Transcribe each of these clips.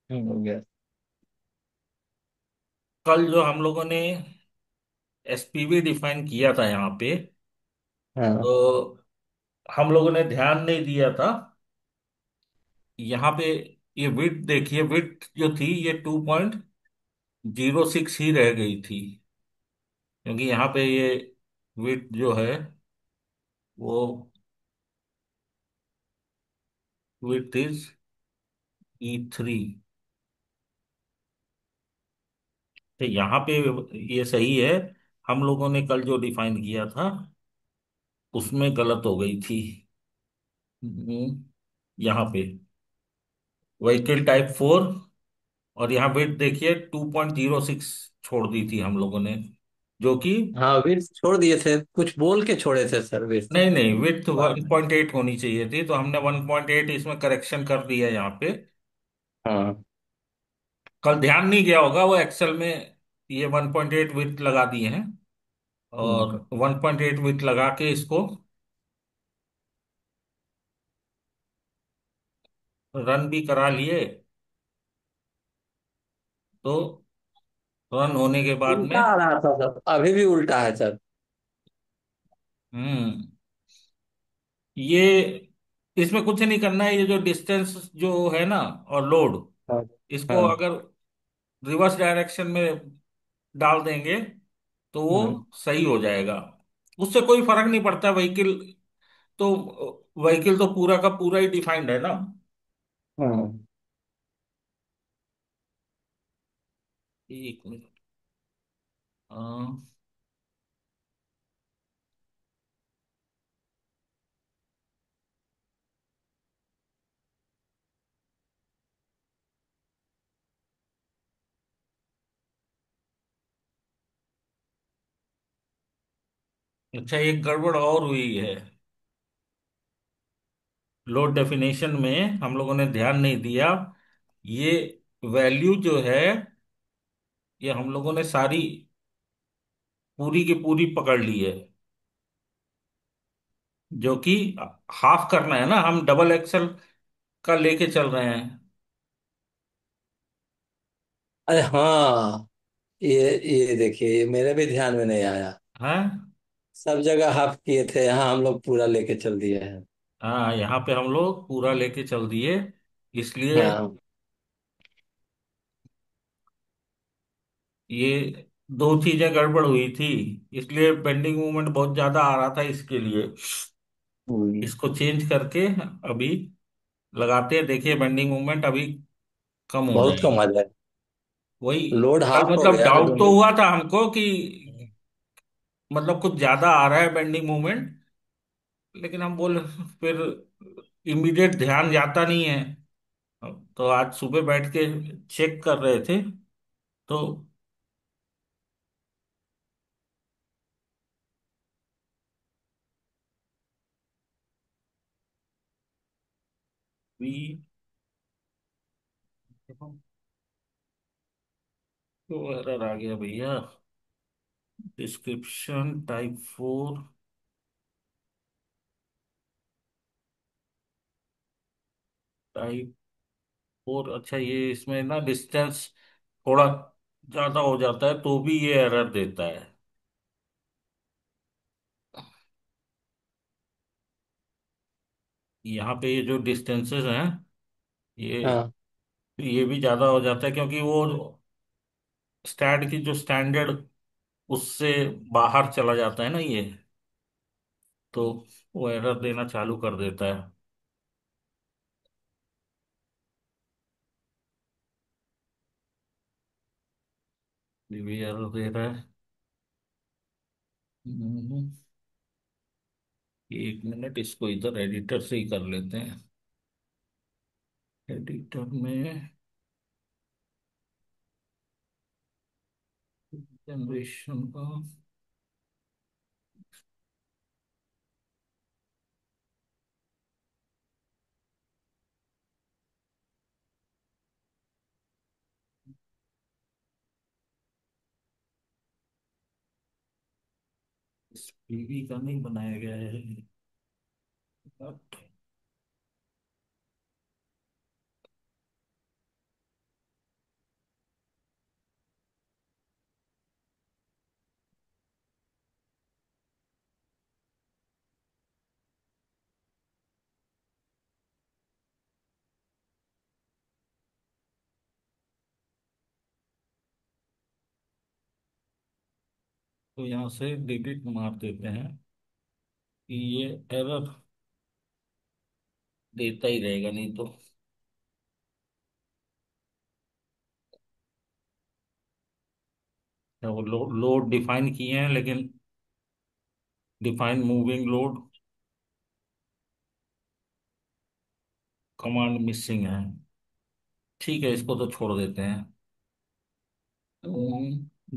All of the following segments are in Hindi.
हो गया। कल जो हम लोगों ने एसपीवी डिफाइन किया था यहाँ पे, हाँ तो हम लोगों ने ध्यान नहीं दिया था यहाँ पे। ये विड्थ देखिए, विड्थ जो थी ये 2.06 ही रह गई थी, क्योंकि यहाँ पे ये विड्थ जो है वो विड्थ इज E3। तो यहाँ पे ये सही है। हम लोगों ने कल जो डिफाइन किया था उसमें गलत हो गई थी। यहाँ पे व्हीकल टाइप 4, और यहाँ वेट देखिए 2.06 छोड़ दी थी हम लोगों ने, जो कि हाँ, विर्स छोड़ दिए थे, कुछ बोल के छोड़े थे सर विर्स। नहीं नहीं, विथ बाद में। 1.8 होनी चाहिए थी, तो हमने 1.8 इसमें करेक्शन कर दिया यहाँ पे। हाँ। कल ध्यान नहीं गया होगा, वो एक्सेल में ये 1.8 विथ लगा दिए हैं, और हम्म। 1.8 विथ लगा के इसको रन भी करा लिए। तो रन होने के बाद उल्टा में आ रहा था सर, अभी भी उल्टा है सर। हम्म ये इसमें कुछ नहीं करना है, ये जो डिस्टेंस जो है ना और लोड, हाँ। इसको हाँ। अगर रिवर्स डायरेक्शन में डाल देंगे तो वो हम्म। सही हो जाएगा। उससे कोई फर्क नहीं पड़ता व्हीकल, तो व्हीकल तो पूरा का पूरा ही डिफाइंड है ना। हाँ। एक मिनट। अ, अच्छा, एक गड़बड़ और हुई है। लोड डेफिनेशन में हम लोगों ने ध्यान नहीं दिया, ये वैल्यू जो है ये हम लोगों ने सारी पूरी की पूरी पकड़ ली है, जो कि हाफ करना है ना, हम डबल एक्सल का लेके चल रहे हैं। अरे हाँ, ये देखिए, ये मेरे भी ध्यान में नहीं आया। हैं? सब जगह हाफ किए थे, यहाँ हम लोग पूरा लेके चल दिए हैं। हाँ, यहाँ पे हम लोग पूरा लेके चल दिए, इसलिए हाँ। ये दो चीजें गड़बड़ हुई थी, इसलिए बेंडिंग मूवमेंट बहुत ज्यादा आ रहा था इसके लिए। हम्म। इसको चेंज करके अभी लगाते हैं, देखिए बेंडिंग मूवमेंट अभी कम हो बहुत कम जाएगा। आ जाए। वही लोड कल हाफ हो मतलब गया डाउट तो लेकिन। हुआ था हमको कि मतलब कुछ ज्यादा आ रहा है बेंडिंग मूवमेंट, लेकिन हम बोले फिर इमीडिएट ध्यान जाता नहीं है। तो आज सुबह बैठ के चेक कर रहे थे, तो भी तो एरर आ गया भैया। Description type 4, type 4। अच्छा, ये इसमें ना डिस्टेंस थोड़ा ज्यादा हो जाता है तो भी ये एरर देता है। यहाँ पे ये जो डिस्टेंसेस हैं ये हाँ। ये भी ज्यादा हो जाता है, क्योंकि वो स्टैट की जो स्टैंडर्ड उससे बाहर चला जाता है ना ये, तो वो एरर देना चालू कर देता है। ये भी एरर दे रहा है। हम्म, एक मिनट, इसको इधर एडिटर से ही कर लेते हैं। एडिटर में जनरेशन का पीवी का नहीं बनाया गया है। तो यहाँ से डिलीट मार देते हैं कि ये एरर देता ही रहेगा, नहीं तो। वो लोड डिफाइन किए हैं, लेकिन define moving load command missing है। ठीक है, इसको तो छोड़ देते हैं।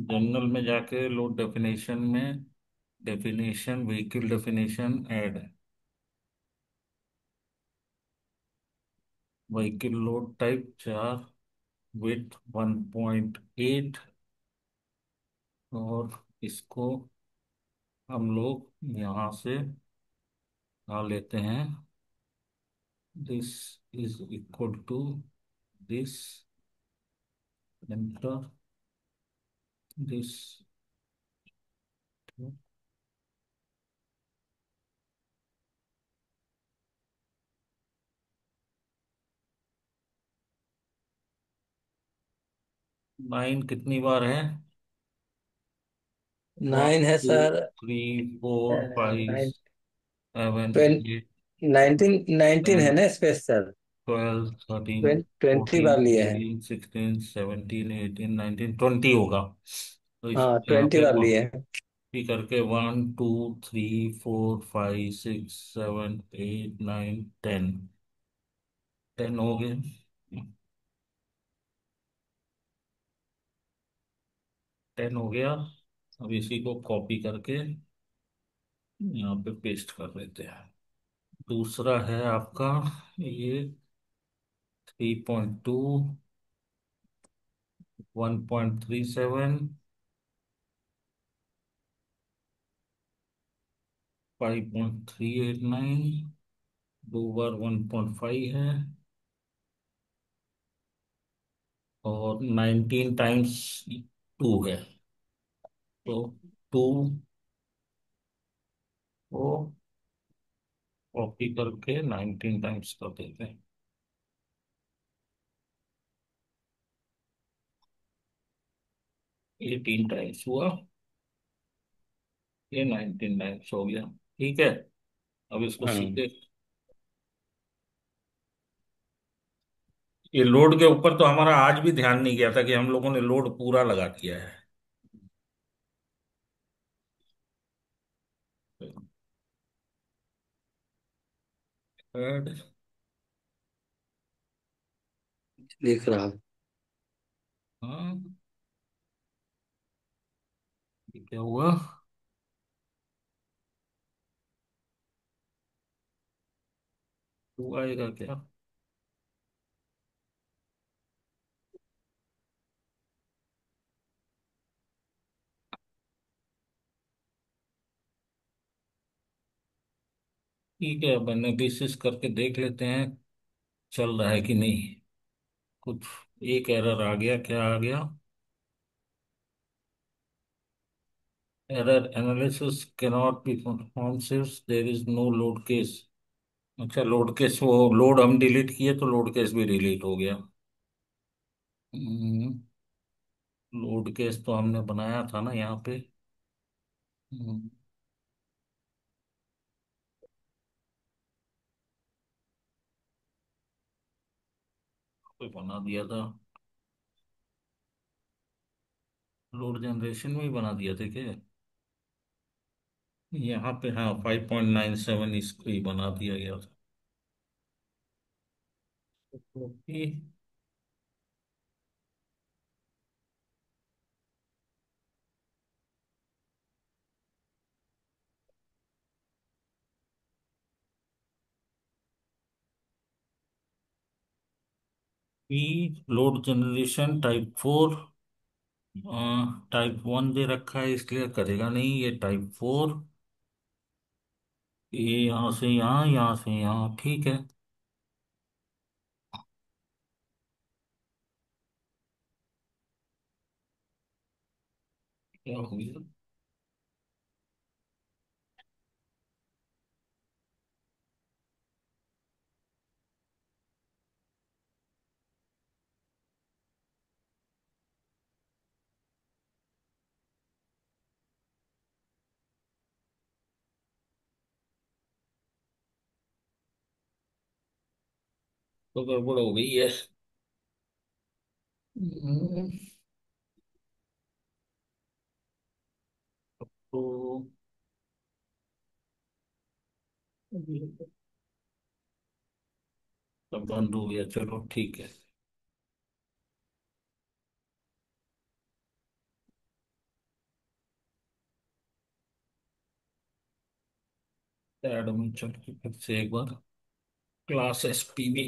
जनरल में जाके लोड डेफिनेशन में, definition vehicle definition add, vehicle load type 4, with 1.8, और इसको हम लोग यहाँ से आ लेते हैं। This is equal to this, enter this. 9 कितनी बार है? वन, 9 है two, sir. Three, four, five, 9, seven, eight, 19 है टेन, ना स्पेस सर। 12, 13, 20 14, बार लिए हैं। 15, 16, 17, 18, 19, 20 होगा। तो इस हाँ, यहाँ 20 पे बार लिए हैं। कॉपी करके 1, 2, 3, 4, 5, 6, 7, 8, 9, 10, 10 हो गए। 10 हो गया। अब इसी को कॉपी करके यहाँ पे पेस्ट कर देते हैं। दूसरा है आपका ये 3.2, 1.37, 5.389, दो बार 1.5 है, और 19 टाइम्स 2 है। तो 2 को कॉपी करके 19 टाइम्स कर देते हैं। 18 टाइम्स हुआ, ये 19 टाइम्स हो गया। ठीक है, अब इसको हाँ, सीधे, ये लोड के ऊपर तो हमारा आज भी ध्यान नहीं गया था कि हम लोगों ने लोड पूरा लगा दिया है। Third, लिख रहा हूँ। हाँ, ये क्या हुआ? टू आएगा क्या? ठीक है, अब एनालिसिस करके देख लेते हैं चल रहा है कि नहीं। कुछ एक एरर आ गया, क्या आ गया? Error, analysis cannot be perform since there is no load case. अच्छा, लोड केस, वो लोड हम डिलीट किए तो लोड केस भी डिलीट हो गया। लोड केस तो हमने बनाया था ना यहाँ पे। हम्म, कोई बना दिया था, लोड जनरेशन में ही बना दिया था क्या? यहाँ पे हाँ, 5.97 इसको ही बना दिया गया था। Okay. P, load generation type 4, type 1 दे रखा है इसलिए करेगा नहीं, ये टाइप 4, ये यहाँ से यहाँ, यहाँ से यहाँ, ठीक है। क्या हो गया? तो गड़बड़ हो गई है। तो सब बंद हो गया, चलो ठीक है। ऐड में चल के फिर से एक बार क्लास एसपीबी।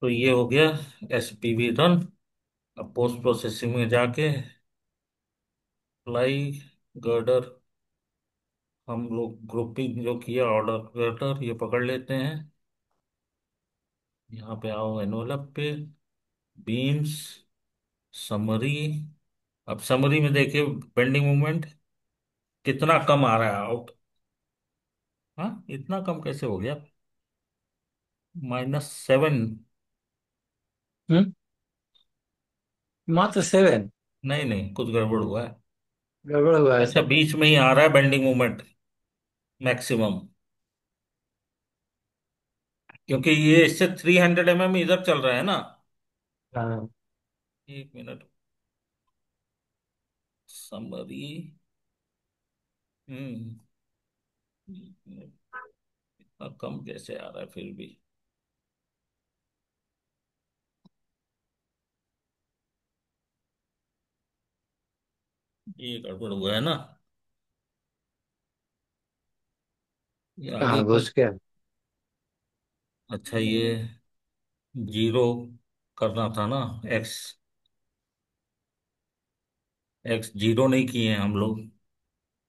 तो ये हो गया एसपीबी रन। अब पोस्ट प्रोसेसिंग में जाके अप्लाई गर्डर, हम लोग ग्रुपिंग जो किया ऑर्डर गर्डर ये पकड़ लेते हैं। यहाँ पे आओ एनवलप पे, बीम्स, समरी। अब समरी में देखिए पेंडिंग मूवमेंट कितना कम आ रहा है आउट। हाँ, इतना कम कैसे हो गया? -7। हम्म। मात्र 7? नहीं नहीं, कुछ गड़बड़ हुआ है। गड़बड़ हुआ है अच्छा, ऐसा? बीच में ही आ रहा है बेंडिंग मोमेंट मैक्सिमम, क्योंकि ये इससे 300 mm इधर चल रहा है ना। हाँ। 1 मिनट। समरी। हम्म। इतना कम कैसे आ रहा है फिर भी? ये गड़बड़ हुआ है ना। ये आगे कहाँ कुछ। घुस गया? अच्छा, ये जीरो करना था ना। एक्स, एक्स जीरो नहीं किए हैं हम लोग।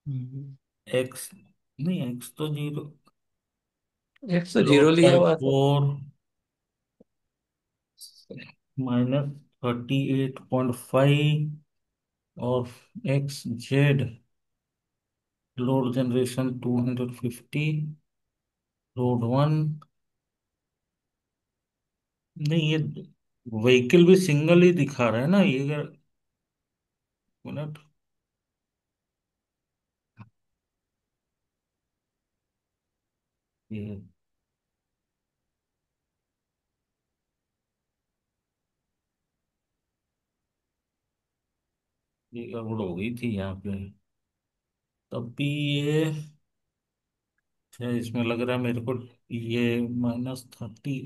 हम्म। एक्स, नहीं एक्स तो जीरो। 100 लोड लिया बाई हुआ था। 4 -38.5 और x Z load generation 250, load 1। नहीं, ये व्हीकल भी सिंगल ही दिखा रहा है ना ये मिनट। ये ये गड़बड़ हो गई थी यहाँ पे। तब भी ये, अच्छा इसमें लग रहा है मेरे को ये -30।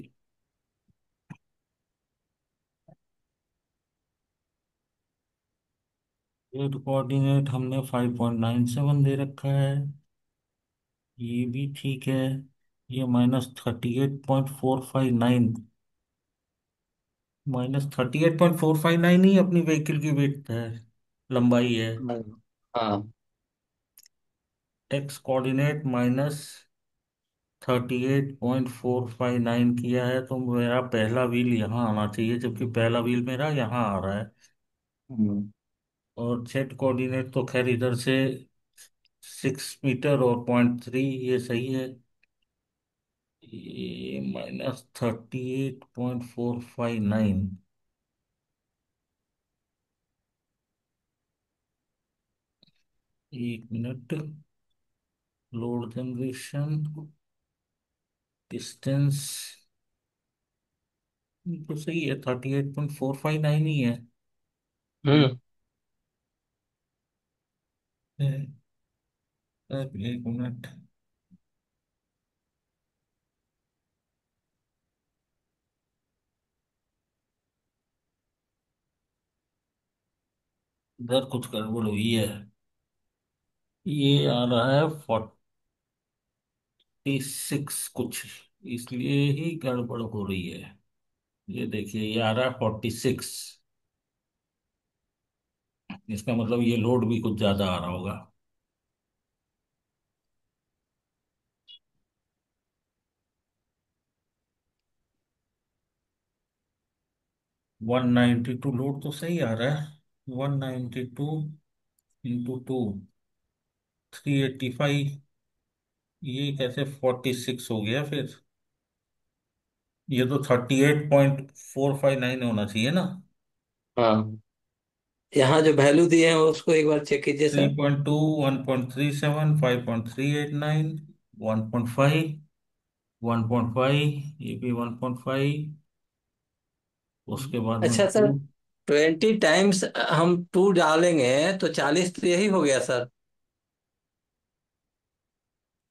रेड कोऑर्डिनेट हमने 5.97 दे रखा है, ये भी ठीक है। ये -38.459, -38.459 ही अपनी व्हीकल की विड्थ है, लंबाई है। हाँ। एक्स कोऑर्डिनेट -38.459 किया है, तो मेरा पहला व्हील यहाँ आना चाहिए, जबकि पहला व्हील मेरा यहाँ आ रहा है। हम्म। और जेड कोऑर्डिनेट तो खैर इधर से 6 मीटर और 0.3, ये सही है। ये -38.459। 1 मिनट। लोड जनरेशन, डिस्टेंस तो सही है, 38.459 ही है। हम्म। अब 1 मिनट। इधर कुछ गड़बड़ हुई है। ये आ रहा है 46 कुछ, इसलिए ही गड़बड़ हो रही है। ये देखिए, ये आ रहा है 46। इसका मतलब ये लोड भी कुछ ज्यादा आ रहा होगा। 192 लोड तो सही आ रहा है। 192 × 2, 385। ये कैसे 46 हो गया फिर? ये तो 38.459 होना चाहिए ना। हाँ, यहाँ जो वैल्यू दिए हैं उसको एक बार चेक कीजिए थ्री सर। पॉइंट टू 1.37, 5.389, 1.5, 1.5, ये भी 1.5, उसके बाद में अच्छा टू। सर, 20 टाइम्स हम 2 डालेंगे तो 40 तो यही हो गया सर।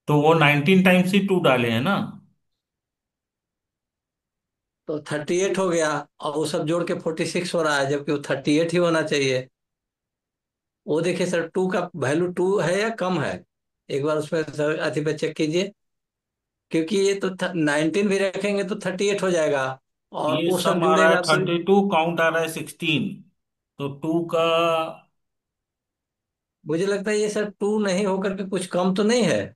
तो वो 19 टाइम्स ही टू डाले हैं ना। तो 38 हो गया, और वो सब जोड़ के 46 हो रहा है, जबकि वो 38 ही होना चाहिए। वो देखिए सर, 2 का वैल्यू 2 है या कम है, एक बार उसमें सर अति पे चेक कीजिए। क्योंकि ये तो 19 भी रखेंगे तो 38 हो जाएगा, और ये वो सब सम आ रहा है जुड़ेगा तो। 32, काउंट आ रहा है 16। तो टू का। मुझे लगता है ये सर 2 नहीं होकर के कुछ कम तो नहीं है,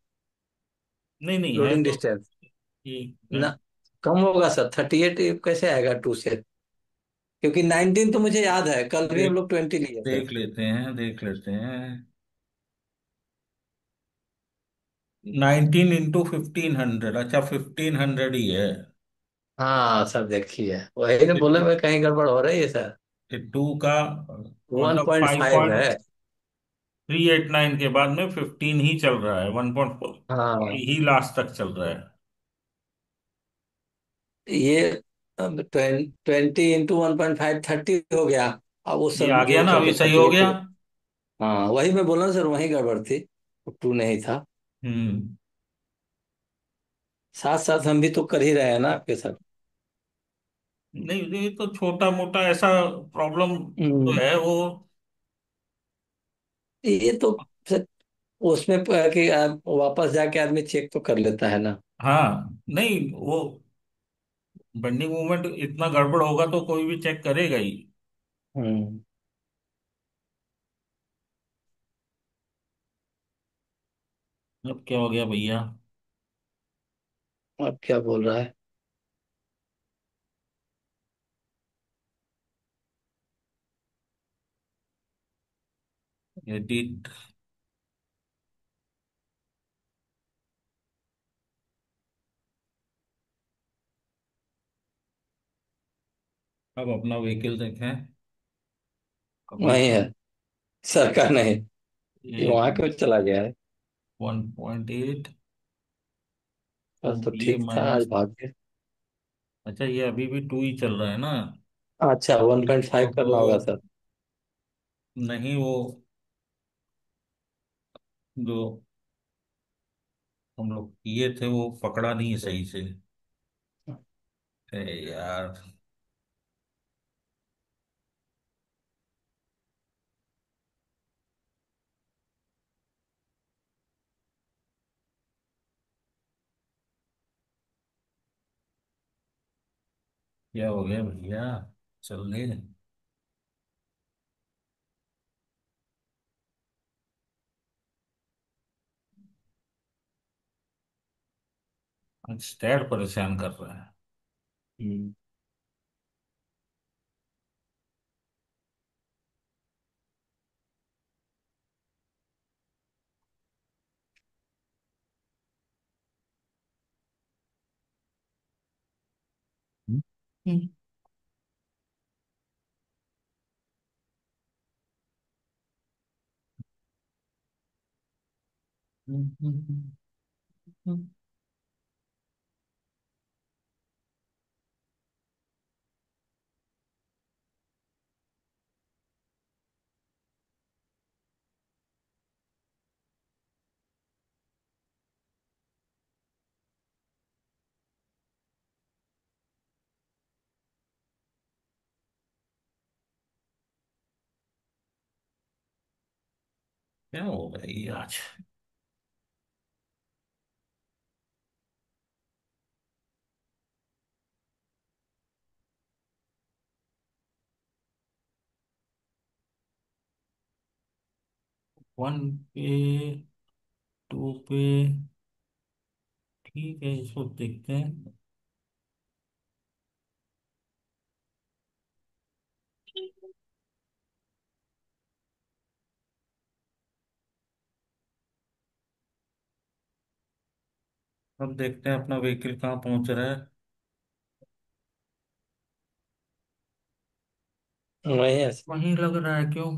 नहीं नहीं है लोडिंग तो डिस्टेंस ठीक है। ना। कम होगा सर, 38 कैसे आएगा 2 से? क्योंकि 19 तो मुझे याद है, कल भी हम देख लोग 20 लिए थे। देख लेते हैं, देख लेते हैं। 19 × 1500, अच्छा 1500 ही है। हाँ सर, देखिए वही ना बोले, मैं कहीं गड़बड़ हो रही है सर। टू का वन मतलब पॉइंट फाइव फाइव है। पॉइंट थ्री एट नाइन के बाद में 15 ही चल रहा है, 1.4 हाँ, ही लास्ट तक चल रहा है। ये 20 × 1.5 30 हो गया। अब वो ये सब आ गया जोड़ ना, अभी करके सही हो 38 गया। हो। हाँ, वही मैं बोला सर, वही गड़बड़ थी, 2 नहीं था। हम्म। साथ साथ हम भी तो कर ही रहे हैं ना आपके साथ। नहीं, ये तो छोटा मोटा ऐसा प्रॉब्लम तो हम्म। है वो। ये तो सर, उसमें कि आप वापस जाके आदमी चेक तो कर लेता है ना। हाँ, नहीं वो बेंडिंग मूवमेंट इतना गड़बड़ होगा तो कोई भी चेक करेगा ही। हम्म। अब क्या हो गया भैया? अब क्या बोल रहा है? एडिट। अब अपना व्हीकल देखें। अभी वही है, सर का नहीं। ये ये वहां क्यों चला गया है? 1.8। तो बस तो ये ठीक था, आज माइनस। भाग गया। अच्छा, ये अभी भी टू ही चल रहा है ना। अच्छा, वन पॉइंट इसको फाइव तो करना होगा सर। नहीं, वो जो हम लोग किए थे वो पकड़ा नहीं है सही से। अरे यार, क्या हो गया भैया? चल गए। स्टैट परेशान कर रहा है। हम्म। हम्म। क्या हो गया ये आज? 1 पे, 2 पे। ठीक है, इसको देखते हैं। अब देखते हैं अपना व्हीकल कहाँ पहुंच रहा है। वही है। वहीं लग रहा है क्यों?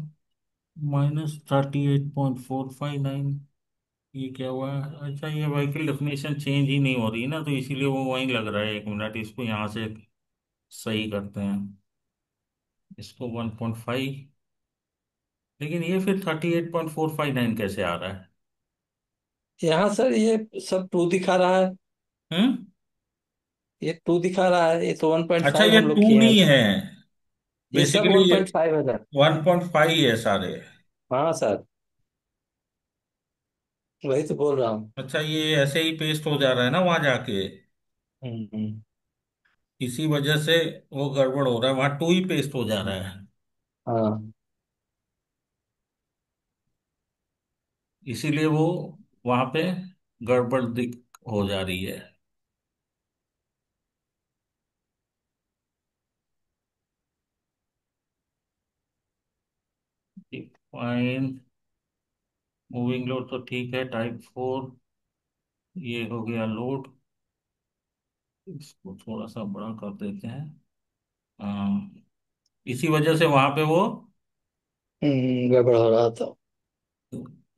-38.459। ये क्या हुआ है? अच्छा, ये व्हीकल डेफिनेशन चेंज ही नहीं हो रही ना, तो इसीलिए वो वहीं लग रहा है। 1 मिनट, इसको यहाँ से सही करते हैं। इसको 1.5, लेकिन ये फिर 38.459 कैसे आ रहा है? यहाँ सर ये सब टू दिखा रहा है। हम्म। ये टू दिखा रहा है, ये तो वन पॉइंट अच्छा, फाइव ये हम लोग टू किए हैं नहीं सर। है। ये सब बेसिकली वन ये पॉइंट फाइव है सर। 1.5 है सारे। हाँ सर, वही तो बोल रहा हूँ। अच्छा, ये ऐसे ही पेस्ट हो जा रहा है ना वहां जाके। हम्म। इसी वजह से वो गड़बड़ हो रहा है, वहां टू ही पेस्ट हो जा रहा है। हाँ। इसीलिए वो वहां पे गड़बड़ दिख हो जा रही है। फाइन। मूविंग लोड तो ठीक है, टाइप 4। ये हो गया लोड। इसको थोड़ा सा बड़ा कर देते हैं। हाँ, इसी वजह से वहां पे वो गड़बड़ हो रहा था।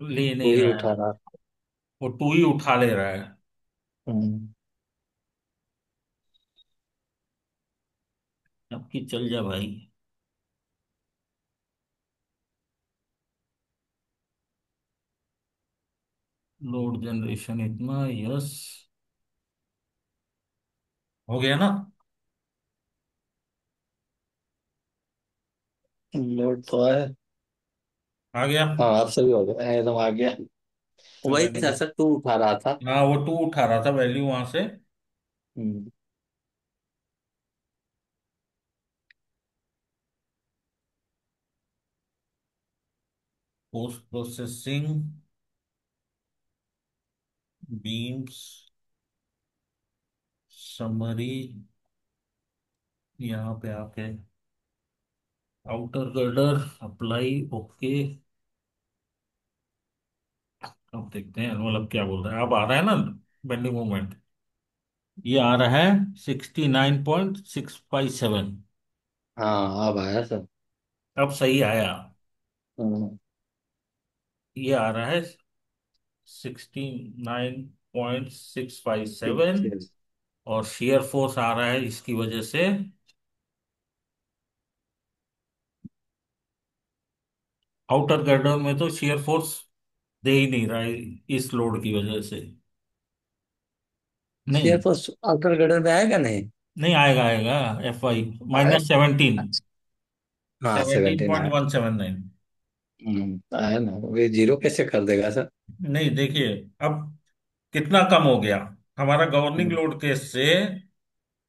ले टू नहीं ही रहा उठा है। रहा। वो टू ही उठा ले रहा है। हम्म। अब की चल जा भाई। लोड जनरेशन इतना, यस। हो गया ना? लोड तो है। आ गया। हाँ, आप सभी हो गया, एकदम आ गया। वही चलो। था सर, टू उठा रहा था। हाँ, वो टू उठा रहा था वैल्यू वहां से। हम्म। पोस्ट प्रोसेसिंग, बीम्स, समरी, यहाँ पे आके आउटर गर्डर अप्लाई, ओके। अब देखते हैं मतलब क्या बोल रहा है। अब आ रहा है ना बेंडिंग मोमेंट? ये आ रहा है 69.657। हाँ, अब आया सर। अब सही आया। हम्म। ये आ रहा है 69.657। ठीक है। और शेयर फोर्स आ रहा है इसकी वजह से। आउटर गर्डर में तो शेयर फोर्स दे ही नहीं रहा है इस लोड की वजह से। शेयर नहीं, फोर्स आउटर गर्डर में आएगा नहीं? नहीं आएगा, आएगा। FY आए। -17। हाँ, सेवनटीन 17 पॉइंट आया। वन सेवन नाइन आया ना, वे जीरो कैसे कर देगा सर? नहीं, देखिए अब कितना कम हो गया। हमारा गवर्निंग हम्म। लोड केस से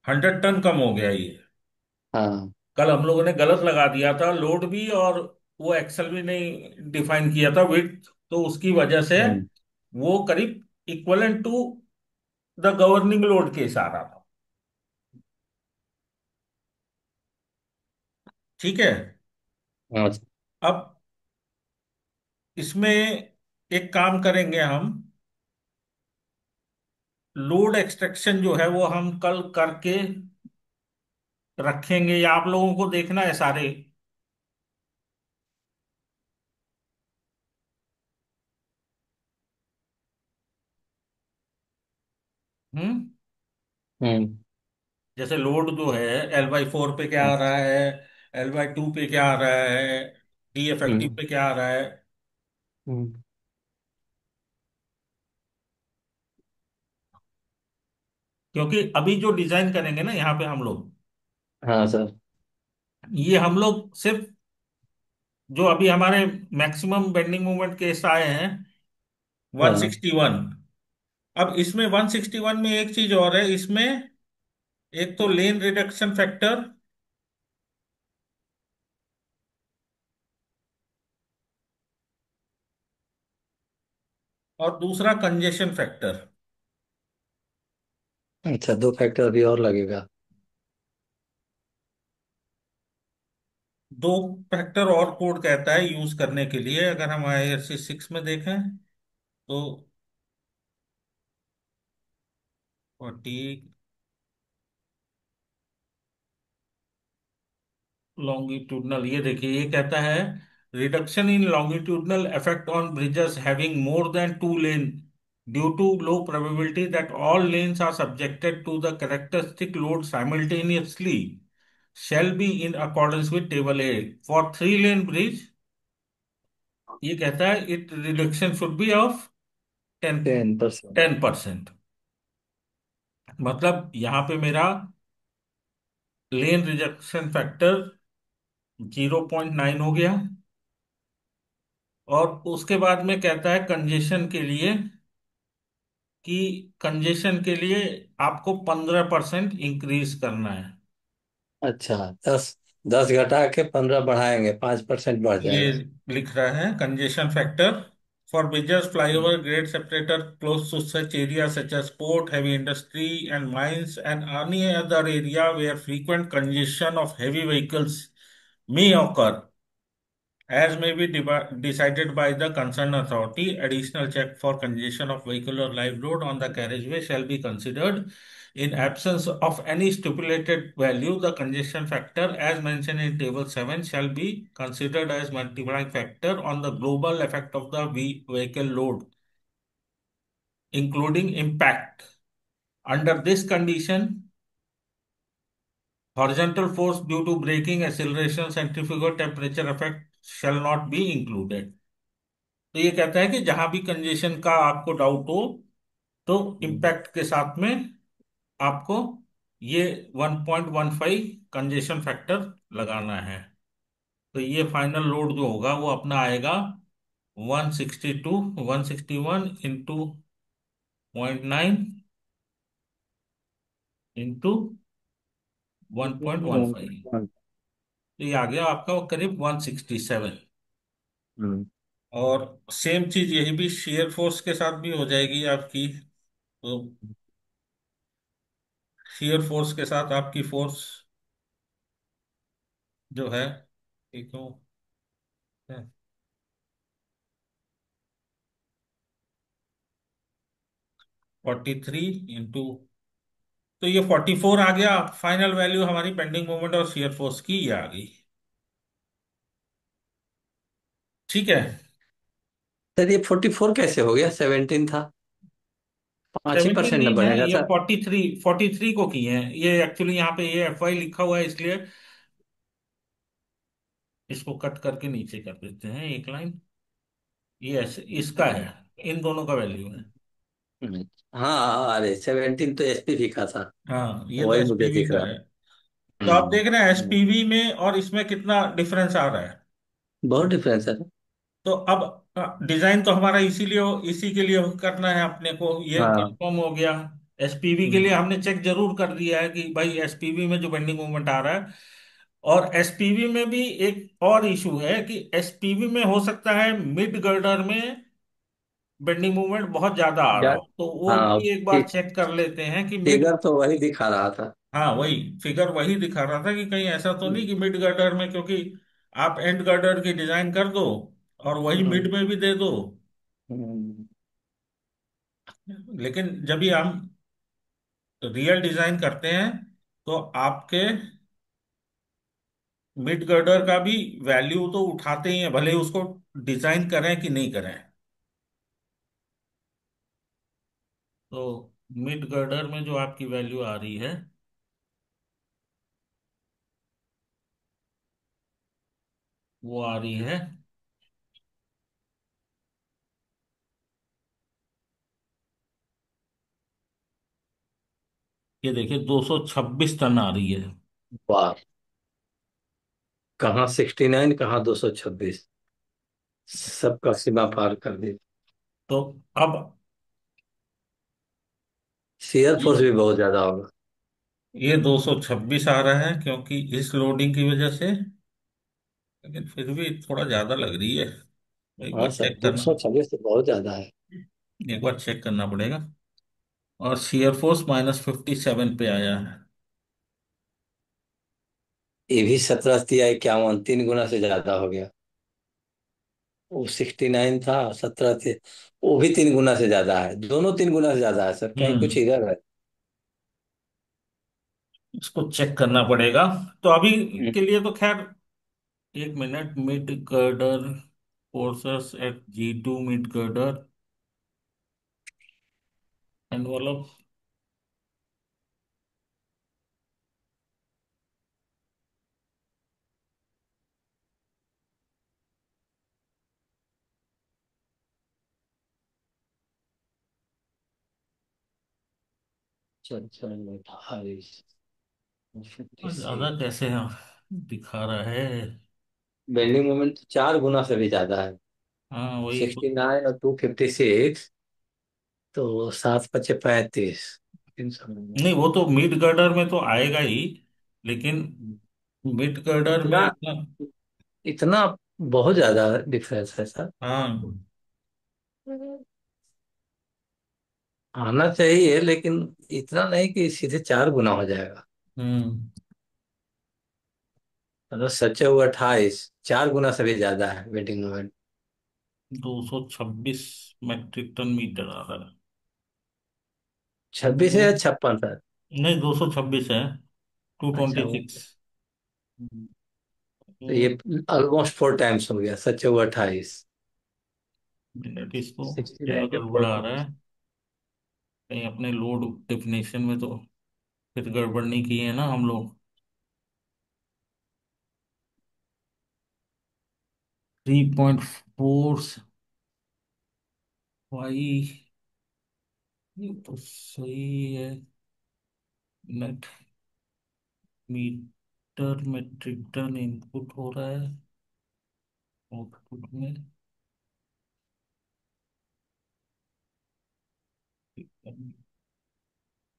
100 टन कम हो गया ये। हाँ। कल हम लोगों ने गलत लगा दिया था लोड भी, और वो एक्सल भी नहीं डिफाइन किया था विड्थ, तो उसकी वजह से हम्म। वो करीब equivalent to the governing load case आ रहा था। ठीक है। हाँ। अब इसमें एक काम करेंगे हम। लोड एक्सट्रैक्शन जो है वो हम कल करके रखेंगे, या आप लोगों को देखना है सारे? हम्म। हम्म। जैसे लोड जो है L/4 पे क्या आ रहा है, L/2 पे क्या आ रहा है, डी इफेक्टिव हम्म। पे क्या आ रहा है। हम्म। क्योंकि अभी जो डिजाइन करेंगे ना यहाँ पे हम लोग, हाँ सर। ये हम लोग सिर्फ जो अभी हमारे मैक्सिमम बेंडिंग मोमेंट केस आए हैं हाँ। 161। अब इसमें 161 में एक चीज और है इसमें। एक तो लेन रिडक्शन फैक्टर, और दूसरा कंजेशन फैक्टर। अच्छा, दो फैक्टर अभी और लगेगा। दो फैक्टर और कोड कहता है यूज करने के लिए, अगर हम IRC 6 में देखें तो। 40 लॉन्गिट्यूडनल, ये देखिए ये कहता है reduction in longitudinal effect on bridges having more than two lane due to low probability that all lanes are subjected to the characteristic load simultaneously shall be in accordance with table A for 3 lane bridge। ये कहता है it reduction should be of ten 10%। 10%। मतलब यहाँ पे मेरा लेन रिजेक्शन फैक्टर 0.9 हो गया। और उसके बाद में कहता है कंजेशन के लिए कि कंजेशन के लिए आपको 15% इंक्रीज करना है। अच्छा, 10 घटा के 15 बढ़ाएंगे, 5% बढ़ ये जाएगा। लिख रहा है congestion factor for bridges flyover grade separator close to such area such as port heavy industry and mines and any other area where frequent congestion of heavy vehicles may occur as may be decided by the concerned authority. Additional check for congestion of vehicle or live load on the carriageway shall be considered. In absence of any stipulated value, the congestion factor as mentioned in table 7 shall be considered as multiplying factor on the global effect of the vehicle load, including impact. Under this condition, horizontal force due to braking, acceleration, centrifugal temperature effect shall not be included. तो ये कहता है कि जहां भी कंजेशन का आपको डाउट हो तो इम्पैक्ट के साथ में आपको ये 1.15 कंजेशन फैक्टर लगाना है। तो ये फाइनल लोड जो होगा वो अपना आएगा 162 161 इंटू 0.9 इंटू 1.15। तो ये आ गया आपका करीब 167। हम्म। और सेम चीज यही भी शेयर फोर्स के साथ भी हो जाएगी आपकी। तो शेयर फोर्स के साथ आपकी फोर्स जो है, ठीक हो, 43 इंटू, तो ये 44 आ गया। फाइनल वैल्यू हमारी पेंडिंग मोमेंट और शेयर फोर्स की ये आ गई। ठीक है। सर ये 44 कैसे हो गया? 17 था। 17 5 ही% न नहीं है, बढ़ेगा ये सर? 43 को की है ये। एक्चुअली यहाँ पे ये FY लिखा हुआ है इसलिए इसको कट करके नीचे कर देते हैं एक लाइन। ये इसका है, इन दोनों का वैल्यू है। हाँ, अरे 17 तो एसपीवी का था। हाँ, ये तो वही मुझे SPV दिख का रहा। है। तो आप हम्म। देख रहे हैं हम्म। SPV में और इसमें कितना डिफरेंस आ रहा है। बहुत डिफरेंस है। तो अब डिजाइन तो हमारा इसीलिए इसी के लिए करना है अपने को, ये हाँ। कंफर्म हो गया। SPV के लिए हम्म। हमने चेक जरूर कर दिया है कि भाई SPV में जो बेंडिंग मोमेंट आ रहा है। और SPV में भी एक और इशू है कि SPV में हो सकता है मिड गर्डर में बेंडिंग मूवमेंट बहुत ज्यादा आ रहा जा, हो, तो वो हाँ, भी एक बार चेक कर लेते हैं कि मिड। फिगर तो वही दिखा रहा था। हाँ, वही फिगर वही दिखा रहा था कि कहीं ऐसा तो नहीं कि मिड गर्डर में, क्योंकि आप एंड गर्डर की डिजाइन कर दो और वही हम्म। मिड में भी दे दो। हम्म। लेकिन जब भी हम रियल डिजाइन करते हैं तो आपके मिड गर्डर का भी वैल्यू तो उठाते ही हैं, भले ही उसको डिजाइन करें कि नहीं करें। तो मिड गर्डर में जो आपकी वैल्यू आ रही है वो आ रही है, ये देखिए 226 टन आ रही है। वाह। कहाँ 69, कहाँ 226। सबका सीमा पार कर दी। तो अब शेयर ये फोर्स भी बहुत ज्यादा होगा। ये 226 आ रहा है क्योंकि इस लोडिंग की वजह से, लेकिन फिर भी थोड़ा ज्यादा लग रही है। एक हाँ बार सर, चेक दो करना, सौ छब्बीस तो बहुत ज्यादा है। एक बार चेक करना पड़ेगा। और शेयर फोर्स -57 पे आया है। ये भी 17 या 51, 3 गुना से ज्यादा हो गया। वो 69 था, 17 थे। वो भी 3 गुना से ज्यादा है, दोनों 3 गुना से ज्यादा है सर, कहीं कुछ हम्म। इधर है। इसको चेक करना पड़ेगा। तो अभी हम्म। के लिए तो खैर, एक minute, mid girder forces eight G2, mid girder envelope. चल चल 56। ज्यादा कैसे है दिखा रहा है? बेंडिंग मोमेंट तो 4 गुना से भी ज्यादा है। हाँ वही तो। 69 और 256, तो 7 × 5 = 35। 300। नहीं, वो तो मिड गर्डर में तो आएगा ही, लेकिन मिड गर्डर में इतना इतना। इतना बहुत ज्यादा डिफरेंस है सर। हाँ। आना चाहिए, लेकिन इतना नहीं कि सीधे 4 गुना हो जाएगा। हम्म। मतलब सच्चे हुआ 28, 4 गुना से भी ज्यादा है waiting moment. 226 metric tonne metre आ रहा है। 26 है वो, या 56 सर? नहीं 226 है। टू अच्छा ट्वेंटी वो। सिक्स तो ये ऑलमोस्ट 4 टाइम्स हो गया सच्चे हुआ 28। मिनट, इसको 69 क्या के गड़बड़ फोर आ रहा टाइम्स है? कहीं अपने लोड डेफिनेशन में तो फिर गड़बड़ नहीं की है ना हम लोग? 3.4 ये तो सही है। Net meter metric ton input हो रहा है आउटपुट में।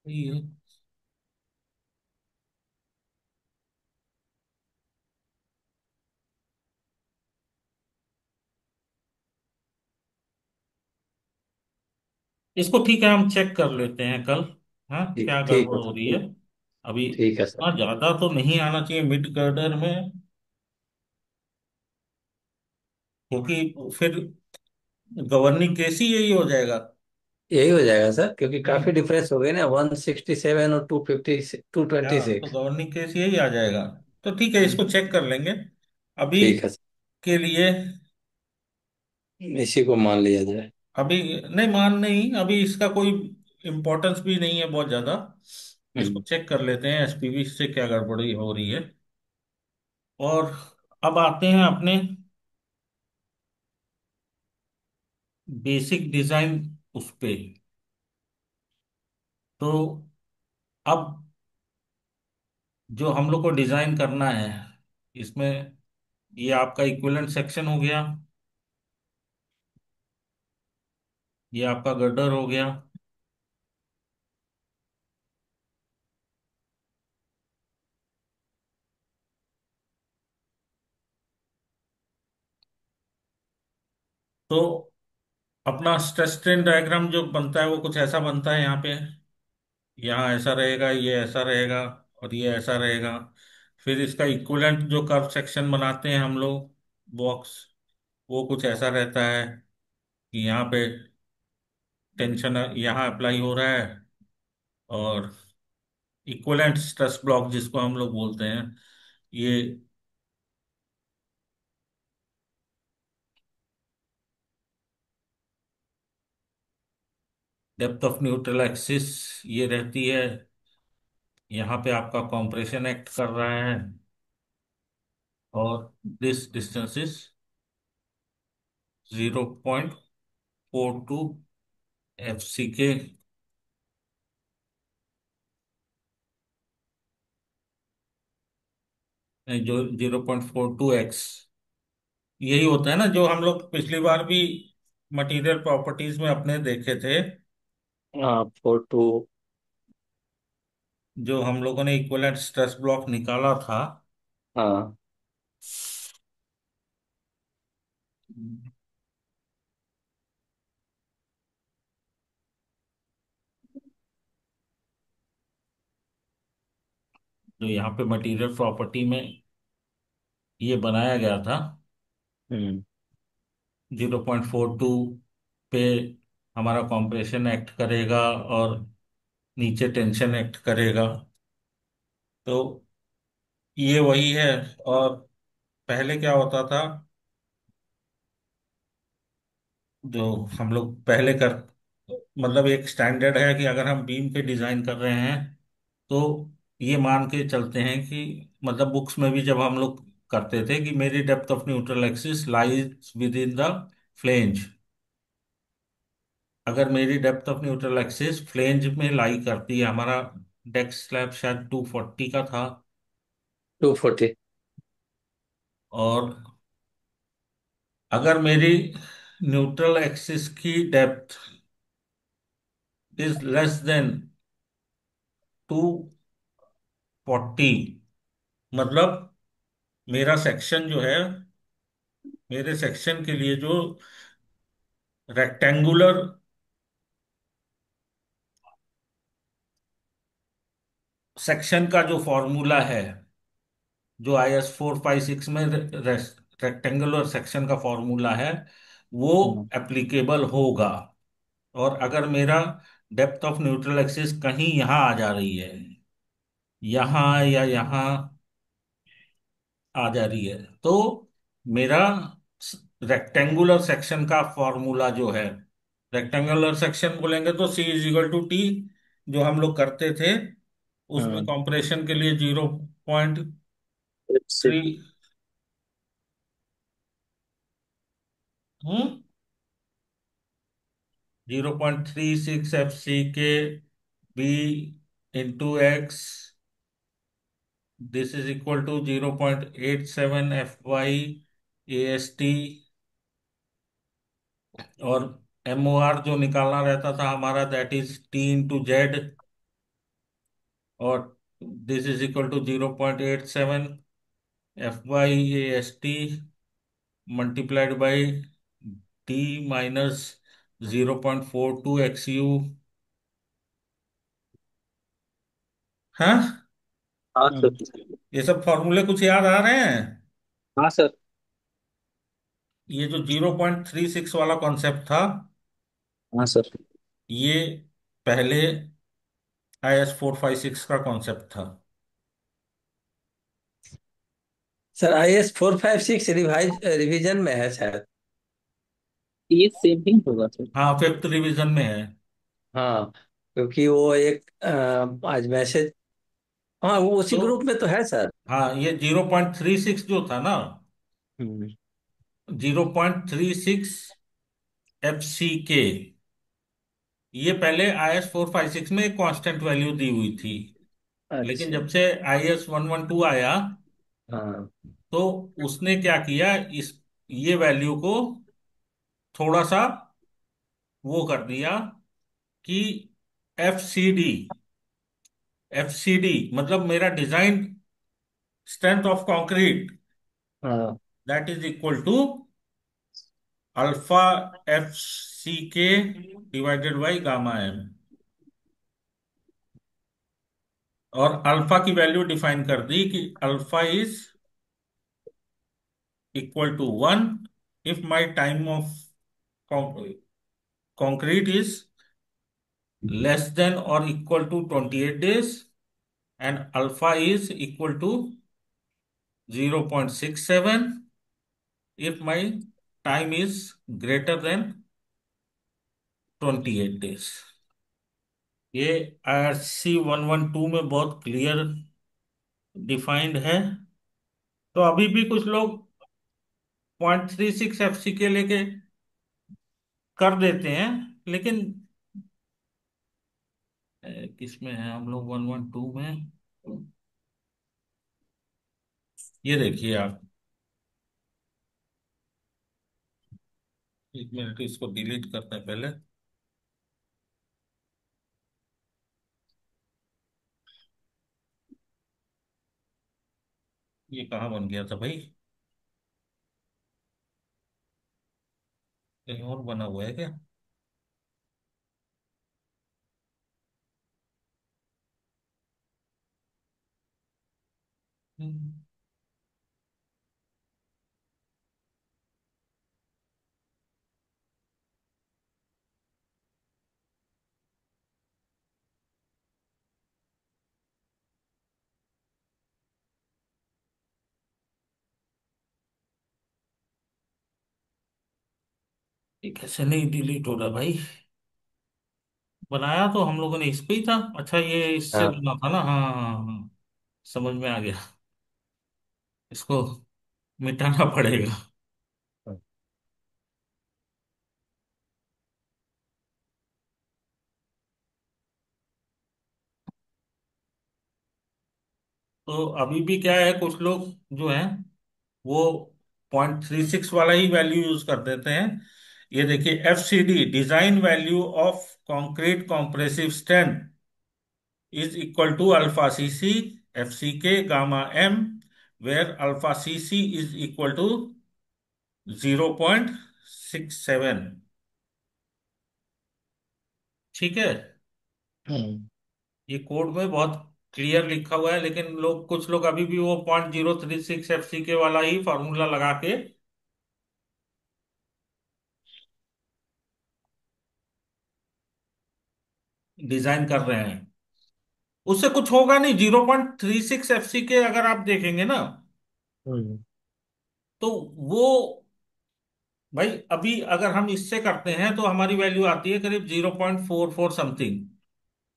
सही है। इसको ठीक है, हम चेक कर लेते हैं कल। हाँ, ठीक क्या ठीक गड़बड़ है हो सर, रही है? ठीक। अभी ठीक है सर। इतना ज्यादा तो नहीं आना चाहिए मिड गर्डर में, क्योंकि फिर गवर्निंग केस ही यही हो जाएगा। यही हो जाएगा सर, क्योंकि काफी हम्म। डिफरेंस हो गए ना, 167 और 250, टू ट्वेंटी हाँ, तो सिक्स गवर्निंग केस यही आ जाएगा। तो ठीक है, इसको चेक कर लेंगे अभी ठीक है सर, के लिए। इसी को मान लिया जाए। अभी नहीं, मान नहीं, अभी इसका कोई इम्पोर्टेंस भी नहीं है बहुत ज्यादा। इसको हम्म। चेक कर लेते हैं एसपीवी से क्या गड़बड़ी हो रही है। और अब आते हैं अपने बेसिक डिजाइन उस पे। तो अब जो हम लोग को डिजाइन करना है इसमें, ये आपका इक्विवेलेंट सेक्शन हो गया, ये आपका गर्डर हो गया। तो अपना स्ट्रेस स्ट्रेन डायग्राम जो बनता है वो कुछ ऐसा बनता है यहाँ पे। यहाँ ऐसा रहेगा, ये ऐसा रहेगा, और ये ऐसा रहेगा। फिर इसका इक्विवेलेंट जो कर्व सेक्शन बनाते हैं हम लोग, बॉक्स, वो कुछ ऐसा रहता है कि यहाँ पे टेंशन यहाँ अप्लाई हो रहा है, और इक्विवेलेंट स्ट्रेस ब्लॉक जिसको हम लोग बोलते हैं, ये डेप्थ ऑफ न्यूट्रल एक्सिस ये रहती है। यहाँ पे आपका कॉम्प्रेशन एक्ट कर रहा है, और दिस डिस्टेंस इज 0.42 FCK। जो 0.42x, यही होता है ना जो हम लोग पिछली बार भी मटेरियल प्रॉपर्टीज में अपने देखे थे। हाँ 42। जो हम लोगों ने इक्विवेलेंट स्ट्रेस ब्लॉक निकाला था, हाँ। जो यहाँ पे मटेरियल प्रॉपर्टी में ये बनाया गया था, हम्म। 0.42 पे हमारा कॉम्प्रेशन एक्ट करेगा और नीचे टेंशन एक्ट करेगा। तो ये वही है। और पहले क्या होता था, जो हम लोग पहले कर, मतलब एक स्टैंडर्ड है कि अगर हम बीम पे डिजाइन कर रहे हैं तो ये मान के चलते हैं कि, मतलब बुक्स में भी जब हम लोग करते थे कि मेरी depth of neutral axis lies with in the flange. अगर मेरी depth of neutral axis flange में लाई करती है, हमारा डेक स्लैब शायद 240 का था। 240। और अगर मेरी न्यूट्रल एक्सिस की डेप्थ इज लेस देन 240, मतलब मेरा सेक्शन जो है, मेरे सेक्शन के लिए जो रेक्टेंगुलर सेक्शन का जो फॉर्मूला है, जो IS 456 में रेक्टेंगुलर सेक्शन का फॉर्मूला है, वो हम्म। एप्लीकेबल होगा। और अगर मेरा डेप्थ ऑफ न्यूट्रल एक्सिस कहीं यहाँ आ जा रही है, यहाँ या यहाँ आ जा रही है, तो मेरा रेक्टेंगुलर सेक्शन का फॉर्मूला जो है, रेक्टेंगुलर सेक्शन बोलेंगे तो C = T, जो हम लोग करते थे उसमें हम्म। कॉम्प्रेशन के लिए 0.3। 0.36 FCK B into X, this is equal to 0.87 FY AST। और MOR जो निकालना रहता था हमारा, दैट इज T × Z। और this is equal to 0.87 FY AST multiplied by T minus 0.42 XU। हाँ, हाँ सर। ये सब फॉर्मूले कुछ याद आ रहे हैं? हाँ सर। ये जो 0.36 वाला कॉन्सेप्ट था, हाँ सर। ये पहले IS 456 का कॉन्सेप्ट था। सर IS 456 रिवीजन में है शायद। ये सेम ही होगा सर। हाँ, 5th रिवीजन में है। हाँ, क्योंकि वो एक आज मैसेज, हाँ वो उसी तो ग्रुप में तो है सर। हाँ, ये 0.36 जो था ना, हम्म। 0.36 FCK, ये पहले IS 456 में एक कांस्टेंट वैल्यू दी हुई थी। लेकिन अच्छा। जब से IS 112 आया, हाँ। तो उसने क्या किया, इस ये वैल्यू को थोड़ा सा वो कर दिया कि FCD, FCD मतलब मेरा डिजाइन स्ट्रेंथ ऑफ कंक्रीट, हाँ। That is equal to alpha FCK divided by gamma M। और अल्फा की वैल्यू डिफाइन कर दी कि alpha is equal to 1 if my time of concrete is less than or equal to 28 days, and alpha is equal to 0.67 if my time is greater than 28 days। ये IRC 112 में बहुत क्लियर डिफाइंड है। तो अभी भी कुछ लोग 0.36 FCK लेके कर देते हैं, लेकिन किसमें है हम लोग, 112 में। ये देखिए आप, एक मिनट इसको डिलीट करते हैं पहले। ये कहाँ बन गया था भाई, कहीं और बना हुआ है क्या? हम्म, ये कैसे नहीं डिलीट हो रहा भाई? बनाया तो हम लोगों ने इस पे ही था। अच्छा, ये इससे हाँ। बना था ना? हाँ हाँ हाँ हाँ। समझ में आ गया। इसको मिटाना पड़ेगा। तो अभी भी क्या है, कुछ लोग जो हैं वो 0.36 वाला ही वैल्यू यूज कर देते हैं। ये देखिए, FCD design value of concrete compressive strength is equal to alpha CC FCK gamma M, where alpha CC is equal to 0.67। ठीक है। हम्म। ये कोड में बहुत क्लियर लिखा हुआ है, लेकिन लोग, कुछ लोग अभी भी वो 0.036 FCK वाला ही फॉर्मूला लगा के डिजाइन कर रहे हैं। उससे कुछ होगा नहीं। 0.36 FCK अगर आप देखेंगे ना, हम्म। तो वो, भाई अभी अगर हम इससे करते हैं तो हमारी वैल्यू आती है करीब 0.44 समथिंग।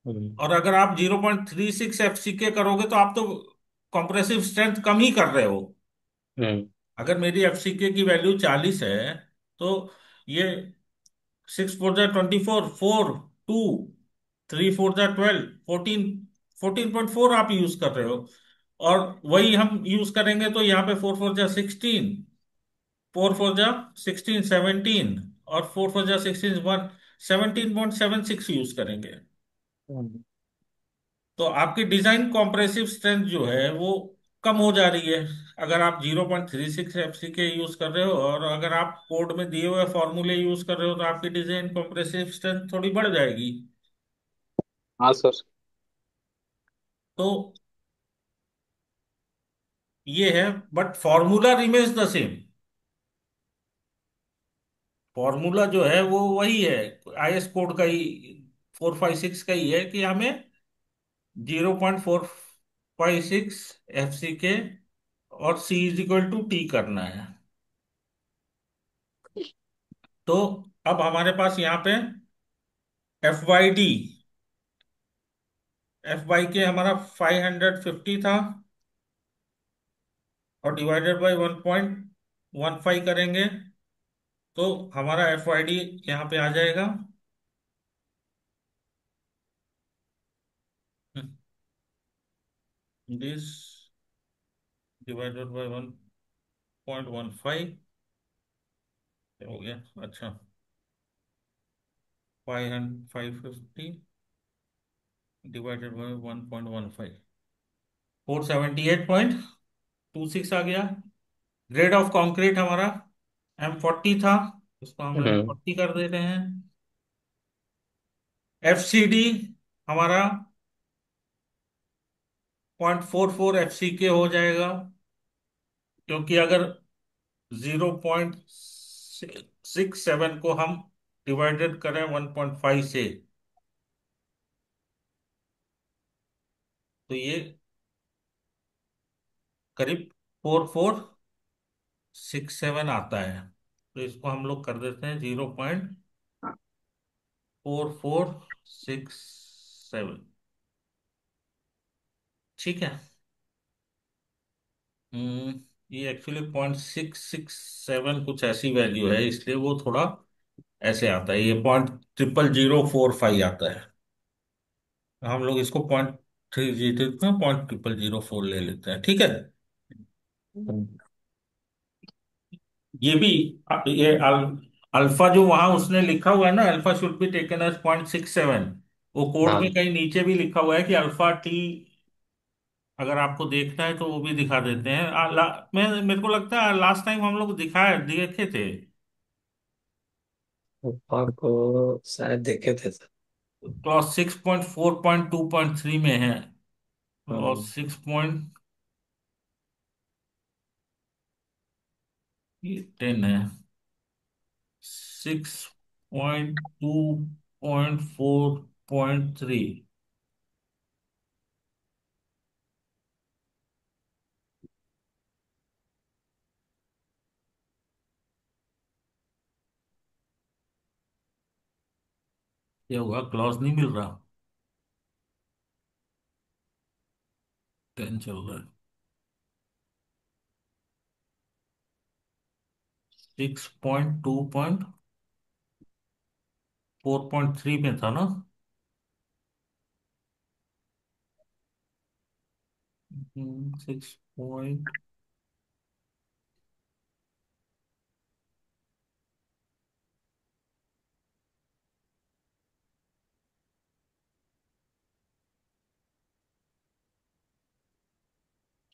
हम्म। और अगर आप 0.36 FCK करोगे तो आप तो कंप्रेसिव स्ट्रेंथ कम ही कर रहे हो। हम्म। अगर मेरी FCK की वैल्यू 40 है, तो ये 6 4 जा 24, 4 2, 3 4 जा 12, 14 14.4 आप यूज कर रहे हो। और वही हम यूज करेंगे तो यहाँ पे 4 4 जा 16, 4 4 जा 16 17, और 4 4 जा 16 1, 17.76 यूज करेंगे। हम्म। तो आपकी डिजाइन कॉम्प्रेसिव स्ट्रेंथ जो है वो कम हो जा रही है, अगर आप 0.36 FCK यूज कर रहे हो। और अगर आप कोड में दिए हुए फॉर्मूले यूज कर रहे हो तो आपकी डिजाइन कॉम्प्रेसिव स्ट्रेंथ थोड़ी बढ़ जाएगी। हाँ सर। तो ये है, but formula remains the same. Formula जो है वो वही है, IS कोड का ही, 456 का ही है, कि हमें 0.456 FCK और C = T करना है। तो अब हमारे पास यहाँ पे FYD, FYK हमारा 550 था, और डिवाइडेड बाई 1.15 करेंगे तो हमारा FYD यहाँ पे आ जाएगा। दिस डिवाइडेड बाई 1.15 हो गया। अच्छा, 550 डिवाइडेड बाई 1.15, 478.26 आ गया। ग्रेड ऑफ कंक्रीट हमारा M40 था, इसको हम हम्म। M40 कर दे रहे हैं। FCD हमारा 0.44 FCK हो जाएगा, क्योंकि अगर 0.67 को हम डिवाइडेड करें 1.5 से, तो ये करीब 4467 आता है। तो इसको हम लोग कर देते हैं 0.4467। ठीक है। हम्म। ये एक्चुअली 0.667 कुछ ऐसी वैल्यू है, इसलिए वो थोड़ा ऐसे आता है। ये 0.0045 आता है। हम लोग इसको 0.3 0.0004 ले लेते हैं। ठीक है। हम्म। ये भी, ये अल्फा जो वहां उसने लिखा हुआ है ना, alpha should be taken as 0.67, वो कोड में हाँ। कहीं नीचे भी लिखा हुआ है कि अल्फा टी। अगर आपको देखना है तो वो भी दिखा देते हैं। मेरे को लगता है लास्ट टाइम हम लोग दिखाए देखे थे। ऊपर को शायद देखे थे सर। क्लॉज 6.4.2.3 में है, और हम्म। 6.10 है, 6.2.4.3। ये होगा, क्लॉज नहीं मिल रहा। 10 चल रहा है। 6.2.4.3 में था ना? 6.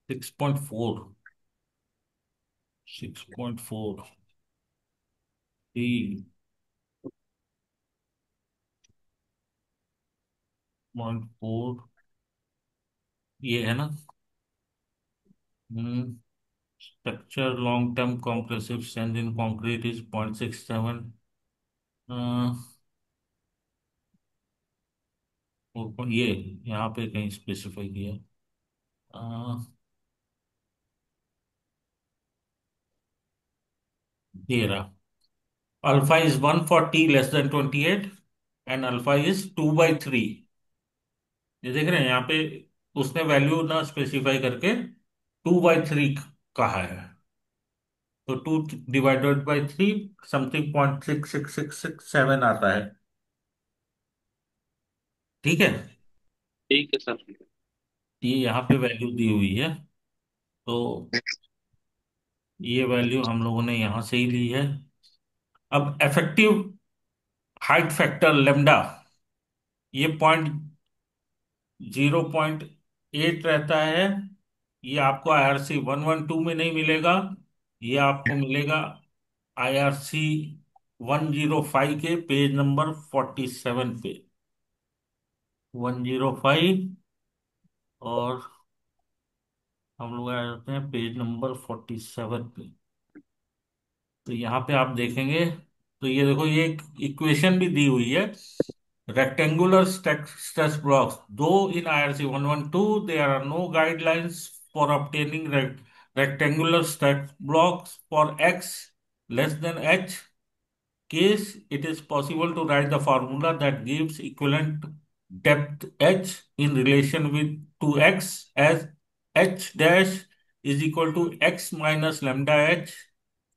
6.4। 6.4 ये है ना? Structure long term compressive strength in concrete is 0.67। ये यहाँ पे कहीं स्पेसिफाई किया। अ, ये रहा। Alpha is 140 less than 28 and alpha is 2/3। ये देख रहे हैं यहाँ पे, उसने वैल्यू ना स्पेसिफाई करके 2/3 कहा है। तो 2 डिवाइडेड बाई 3 समथिंग 0.66667 आता है। ठीक है। ठीक है सर। ये यहाँ पे वैल्यू दी हुई है, तो ये वैल्यू हम लोगों ने यहाँ से ही ली है। अब इफेक्टिव हाइट फैक्टर लेमडा, ये 0.8 रहता है। ये आपको IRC 112 में नहीं मिलेगा, ये आपको मिलेगा IRC 105 के पेज नंबर 47 पे। 105, और हम लोग आ जाते हैं पेज नंबर 47 पे। तो यहाँ पे आप देखेंगे, तो ये देखो, ये एक इक्वेशन भी दी हुई है। रेक्टेंगुलर स्ट्रेस ब्लॉक्स, दो in IRC 112 there are no guidelines for obtaining rectangular stack blocks for x less than h case, it is possible to write the formula that gives equivalent depth h in relation with to x as h dash is equal to x minus lambda h,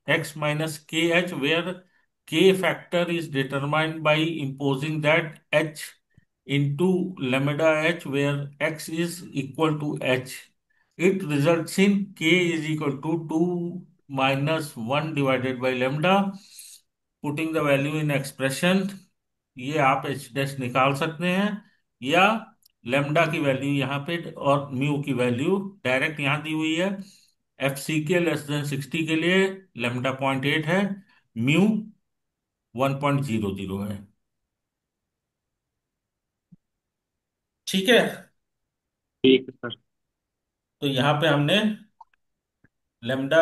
x minus kh, where k factor is determined by imposing that h into lambda h, where x is equal to h. It results in k is equal to 2 minus 1 divided by lambda. Putting the value in expression, ये आप एच डैश निकाल सकते हैं, या लेमडा की वैल्यू यहाँ पे और म्यू की वैल्यू डायरेक्ट यहाँ दी हुई है। एफ सी के लेस देन 60 के लिए लेमडा 0.8 है, म्यू 1.00 है। ठीक है। ठीक है सर। तो यहाँ पे हमने लेमडा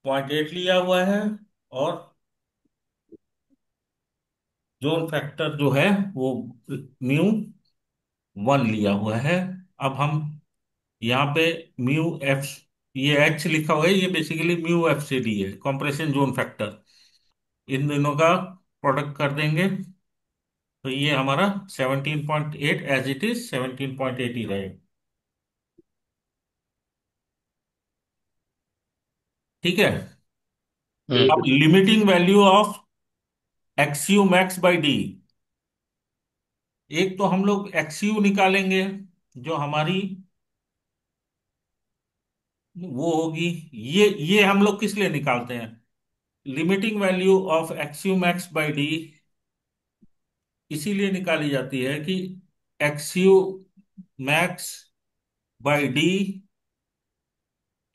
0.8 लिया हुआ है, और जोन फैक्टर जो है वो म्यू 1 लिया हुआ है। अब हम यहाँ पे म्यू एफ, ये एच लिखा हुआ है, ये basically mu F C D है, कंप्रेशन जोन फैक्टर। इन दोनों का प्रोडक्ट कर देंगे, तो ये हमारा 17.8 एज इट इज 17.8 ही रहेगा। ठीक है। हम्म। अब limiting value of एक्सयू max by D, एक तो हम लोग एक्सयू निकालेंगे, जो हमारी वो होगी। ये हम लोग किस लिए निकालते हैं? Limiting value of एक्सयू max by D इसीलिए निकाली जाती है कि एक्सयू मैक्स बाई डी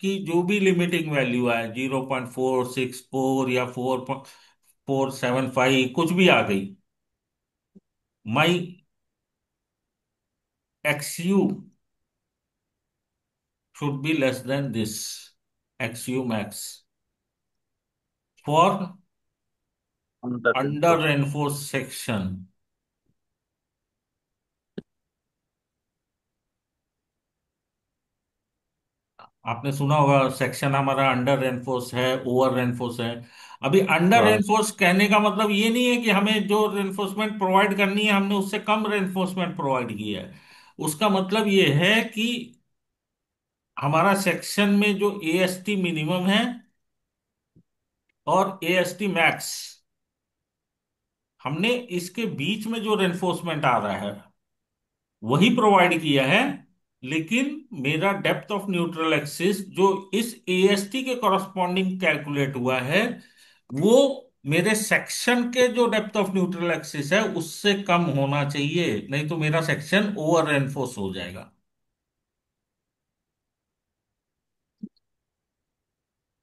की जो भी लिमिटिंग वैल्यू आए, 0.464 या 4.475, कुछ भी आ गई, my XU should be less than this XU max for under under reinforce section. आपने सुना होगा, सेक्शन हमारा अंडर रेनफोर्स है, ओवर रेनफोर्स है। अभी अंडर हाँ। रेनफोर्स कहने का मतलब ये नहीं है कि हमें जो रेनफोर्समेंट प्रोवाइड करनी है हमने उससे कम रेनफोर्समेंट प्रोवाइड की है। उसका मतलब ये है कि हमारा सेक्शन में जो एएसटी मिनिमम है और एएसटी मैक्स, हमने इसके बीच में जो रेनफोर्समेंट आ रहा है वही प्रोवाइड किया है। लेकिन मेरा डेप्थ ऑफ न्यूट्रल एक्सिस जो इस एएसटी के कॉरस्पॉन्डिंग कैलकुलेट हुआ है, वो मेरे सेक्शन के जो डेप्थ ऑफ न्यूट्रल एक्सिस है उससे कम होना चाहिए, नहीं तो मेरा सेक्शन ओवर रेनफोर्स हो जाएगा।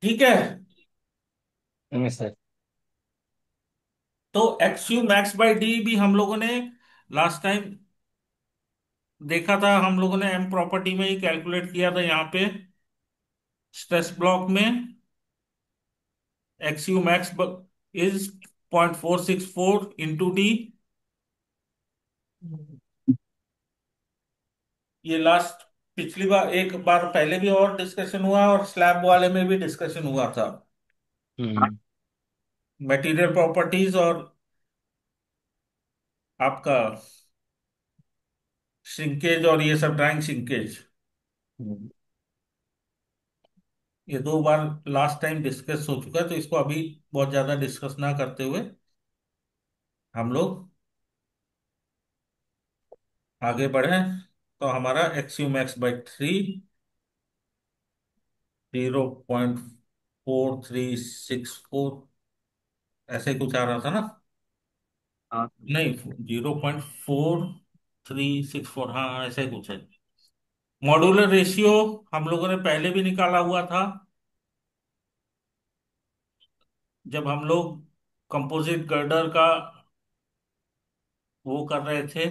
ठीक है। सर। तो x you max by D भी हम लोगों ने लास्ट टाइम देखा था, हम लोगों ने एम प्रॉपर्टी में ही कैलकुलेट किया था यहाँ पे स्ट्रेस ब्लॉक में। X you max is 0.464 into D. ये लास्ट पिछली बार एक बार पहले भी और डिस्कशन हुआ और स्लैब वाले में भी डिस्कशन हुआ था। हम्म। मटेरियल प्रॉपर्टीज और आपका श्रिंकेज और ये सब ड्राइंग श्रिंकेज, हम्म। ये दो बार लास्ट टाइम डिस्कस हो चुका है, तो इसको अभी बहुत ज्यादा डिस्कस ना करते हुए हम लोग आगे बढ़े। तो हमारा एक्स यू मैक्स बाई 0.4364 ऐसे कुछ आ रहा था ना। हाँ। नहीं, 0.4364, हाँ ऐसे कुछ है। मॉड्यूलर रेशियो हम लोगों ने पहले भी निकाला हुआ था जब हम लोग कंपोजिट गर्डर का वो कर रहे थे।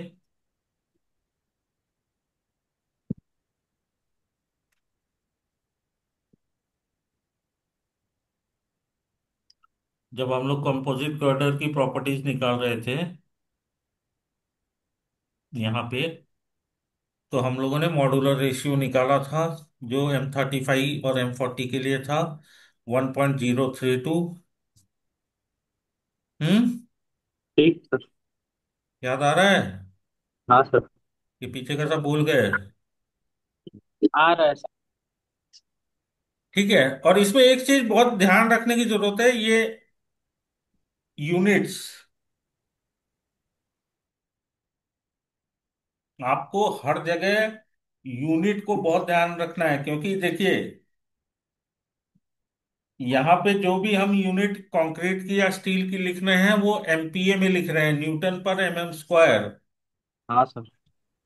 जब हम लोग कंपोजिट गर्डर की प्रॉपर्टीज निकाल रहे थे यहाँ पे, तो हम लोगों ने मॉड्यूलर रेशियो निकाला था जो M35 और M40 के लिए था 1.032। हम्म। ठीक सर। याद आ रहा है हाँ सर। कि पीछे का सब भूल गए? आ रहा है सर। ठीक है। और इसमें एक चीज बहुत ध्यान रखने की जरूरत है, ये यूनिट्स आपको हर जगह यूनिट को बहुत ध्यान रखना है, क्योंकि देखिए यहाँ पे जो भी हम यूनिट कंक्रीट की या स्टील की लिख रहे हैं वो एमपीए में लिख रहे हैं, न्यूटन पर एमएम स्क्वायर। हाँ सर।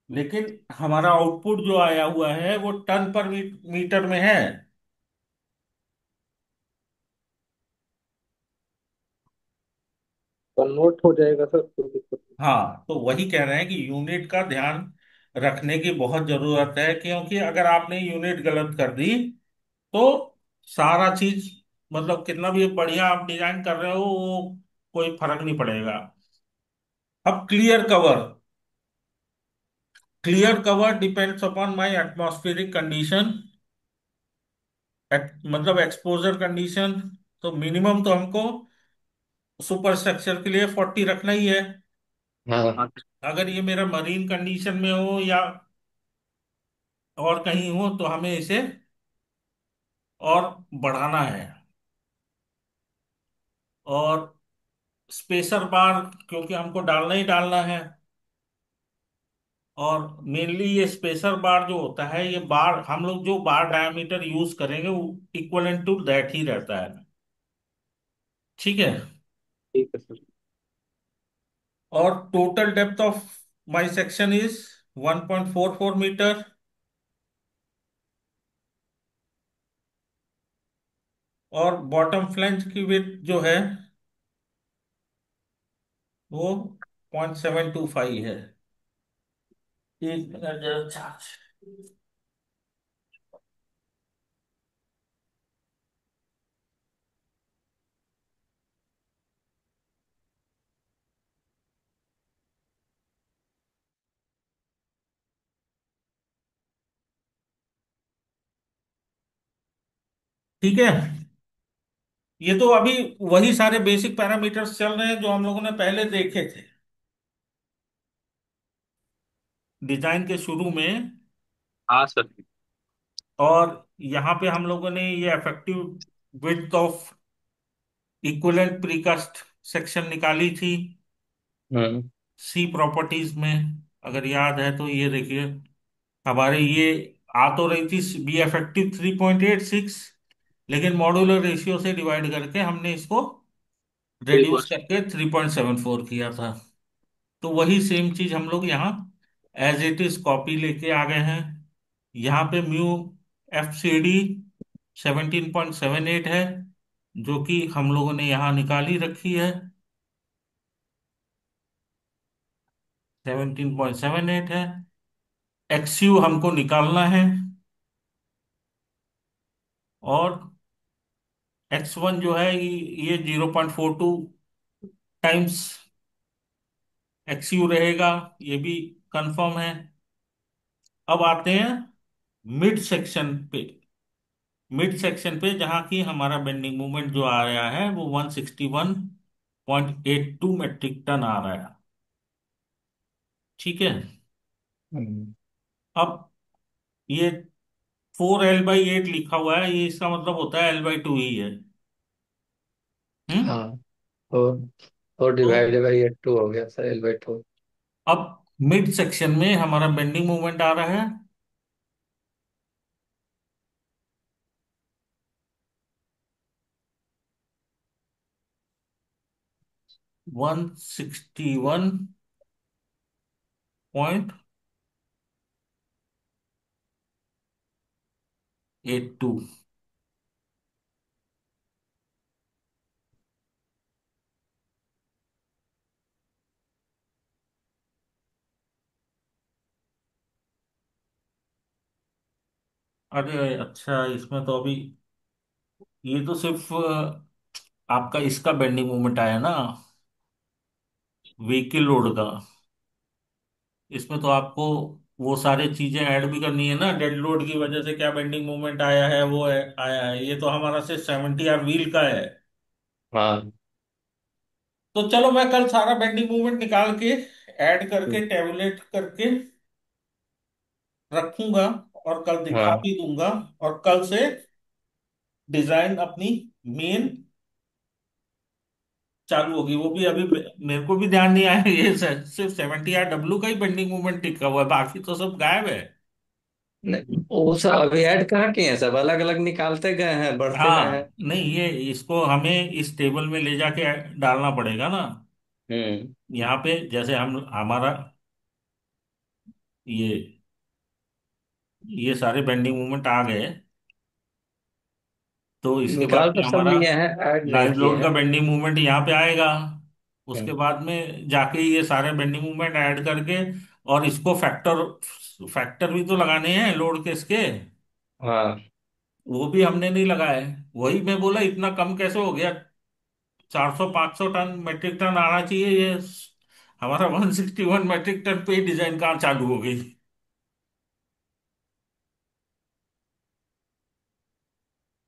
लेकिन हमारा आउटपुट जो आया हुआ है वो टन पर मीटर में है। कन्वर्ट हो जाएगा सर, कोई दिक्कत नहीं। हाँ, तो वही कह रहे हैं कि यूनिट का ध्यान रखने की बहुत जरूरत है, क्योंकि अगर आपने यूनिट गलत कर दी तो सारा चीज, मतलब कितना भी बढ़िया आप डिजाइन कर रहे हो वो कोई फर्क नहीं पड़ेगा। अब clear cover depends upon my atmospheric condition, मतलब एक्सपोजर कंडीशन। तो मिनिमम तो हमको सुपर स्ट्रक्चर के लिए 40 रखना ही है। हाँ। हाँ। अगर ये मेरा मरीन कंडीशन में हो या और कहीं हो तो हमें इसे और बढ़ाना है। और स्पेसर बार क्योंकि हमको डालना ही डालना है, और मेनली ये स्पेसर बार जो होता है, ये बार हम लोग जो बार डायमीटर यूज करेंगे वो इक्वलेंट टू दैट ही रहता है। ठीक है। ठीक है सर। और total depth of my section is 1.44 meter. और बॉटम फ्लैंज की विड्थ जो है वो 0.725 है। एक मिनट जरा चार्ज। ठीक है। ये तो अभी वही सारे बेसिक पैरामीटर्स चल रहे हैं जो हम लोगों ने पहले देखे थे डिजाइन के शुरू में। हाँ सर। और यहाँ पे हम लोगों ने ये effective width of equivalent precast section निकाली थी हम्म। सी प्रॉपर्टीज में। अगर याद है तो ये देखिए, हमारे ये आ तो रही थी बी इफेक्टिव 3.86, लेकिन मॉड्यूलर रेशियो से डिवाइड करके हमने इसको बिल्कुल रेड्यूस करके 3.74 किया था। तो वही सेम चीज हम लोग यहाँ एज इट इज कॉपी लेके आ गए हैं। यहाँ पे म्यू एफ सी डी 17.78 है, जो कि हम लोगों ने यहाँ निकाली रखी है। 17.78 है। एक्स यू हमको निकालना है, और एक्स वन जो है ये 0.42 टाइम्स एक्स यू रहेगा, ये भी कंफर्म है। अब आते हैं मिड सेक्शन पे। मिड सेक्शन पे जहां की हमारा बेंडिंग मोमेंट जो आ रहा है वो 161.82 मेट्रिक टन आ रहा है। ठीक है। हम्म। अब ये 4L/8 लिखा हुआ है, ये इसका मतलब होता है L/2 ही है। हम्म। हाँ। फोर तो डिवाइडेड बाई 2 हो गया सर, L/2। अब मिड सेक्शन में हमारा बेंडिंग मोमेंट आ रहा है 161.82। अरे अच्छा, इसमें तो अभी ये तो सिर्फ आपका इसका बेंडिंग मोमेंट आया ना, व्हीकल लोड का। इसमें तो आपको वो सारी चीजें ऐड भी करनी है ना, डेड लोड की वजह से क्या बेंडिंग मोमेंट आया है वो आया है। ये तो हमारा सिर्फ 70 आर व्हील का है। हाँ। तो चलो मैं कल सारा बेंडिंग मोमेंट निकाल के ऐड हम्म। करके टेबुलेट करके रखूंगा, और कल दिखा हाँ। भी दूंगा। और कल से डिजाइन अपनी मेन चालू होगी। वो भी अभी मेरे को भी ध्यान नहीं आया, ये सिर्फ 70 आर डब्ल्यू का ही बेंडिंग मूवमेंट टिका हुआ है, बाकी तो सब गायब है। नहीं, वो सब अब अभी ऐड कहाँ किए हैं, सब अलग अलग निकालते गए हैं, बढ़ते गए हैं। हाँ, नहीं ये इसको हमें इस टेबल में ले जाके डालना पड़ेगा ना। हम्म। यहाँ पे जैसे हम हमारा ये ये सारे बेंडिंग मूवमेंट आ गए, तो इसके बाद निकाल तो में सब हमारा लिए हैं, ऐड नहीं लाइव किए लोड का हैं। बेंडिंग मूवमेंट यहाँ पे आएगा। उसके हम्म। बाद में जाके ये सारे बेंडिंग मूवमेंट ऐड करके, और इसको फैक्टर फैक्टर भी तो लगाने हैं लोड के इसके, हाँ। वो भी हमने नहीं लगाए। वही मैं बोला इतना कम कैसे हो गया, 400-500 टन मेट्रिक टन आना चाहिए ये, हमारा 161 मेट्रिक टन पे ही डिजाइन कहाँ चालू हो गई।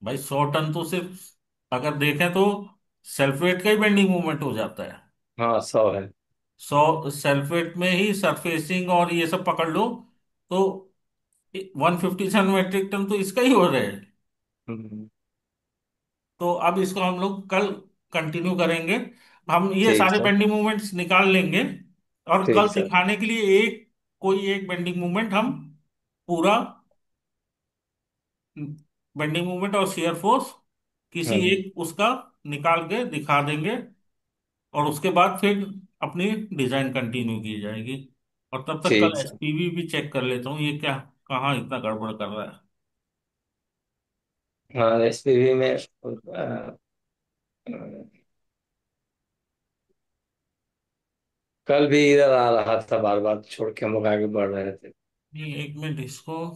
भाई 100 टन तो सिर्फ अगर देखें तो सेल्फ वेट का ही बेंडिंग मूवमेंट हो जाता है। हाँ, 100 है। 100 सेल्फ वेट में ही सरफेसिंग और ये सब पकड़ लो, तो 157 मेट्रिक टन तो इसका ही हो रहा है। हम्म। तो अब इसको हम लोग कल कंटिन्यू करेंगे। हम ये ठीक सारे सर। बेंडिंग मूवमेंट्स निकाल लेंगे, और कल ठीक सर। दिखाने के लिए कोई एक बेंडिंग मूवमेंट हम पूरा बेंडिंग मूवमेंट और शियर फोर्स किसी हम्म। एक उसका निकाल के दिखा देंगे। और उसके बाद फिर अपनी डिजाइन कंटिन्यू की जाएगी। और तब तक कल ठीक सर। एसपीवी भी चेक कर लेता हूँ, ये क्या कहाँ इतना गड़बड़ कर रहा है। हाँ, SPV में कल भी इधर आ रहा था, बार बार छोड़ के हम लोग आगे बढ़ रहे थे। ये एक मिनट, इसको